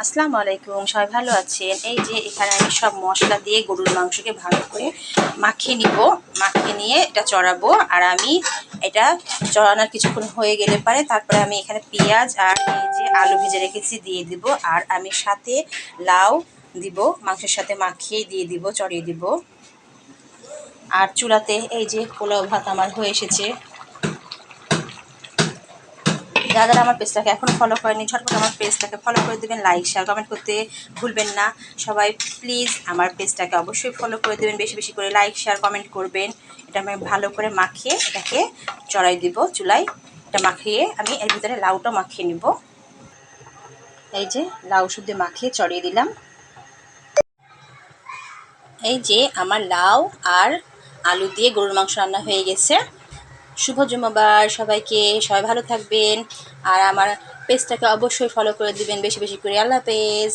আসসালামু আলাইকুম, সবাই ভালো আছেন? এই যে এখানে আমি সব মশলা দিয়ে গরুর মাংসকে ভালো করে মাখিয়ে নিব। মাখিয়ে নিয়ে এটা চড়াবো। আর আমি এটা চড়ানোর কিছুক্ষণ হয়ে গেলে পারে তারপরে আমি এখানে পেঁয়াজ আর এই যে আলু ভেজে রেখেছি দিয়ে দিব। আর আমি সাথে লাউ দিব, মাংসের সাথে মাখিয়ে দিয়ে দিব, চড়িয়ে দিব। আর চুলাতে এই যে পোলাও ভাত আমার হয়ে এসেছে। যারা আমার পেজটাকে এখনও ফলো করেনি, ঝটপট আমার পেজটাকে ফলো করে দেবেন, লাইক শেয়ার কমেন্ট করতে ভুলবেন না। সবাই প্লিজ আমার পেজটাকে অবশ্যই ফলো করে দেবেন, বেশি বেশি করে লাইক শেয়ার কমেন্ট করবেন। এটা আমি ভালো করে মাখিয়ে এটাকে চড়াই দিব চুলায়। এটা মাখিয়ে আমি এর ভিতরে লাউটা মাখিয়ে নিব। এই যে লাউ শুদ্ধ মাখিয়ে চড়িয়ে দিলাম। এই যে আমার লাউ আর আলু দিয়ে গরুর মাংস রান্না হয়ে গেছে। শুভ জুমাবার সবাইকে, সবাই ভালো থাকবেন। আর আমার পেজটাকে অবশ্যই ফলো করে দিবেন বেশি বেশি করে। আল্লাহ হাফেজ।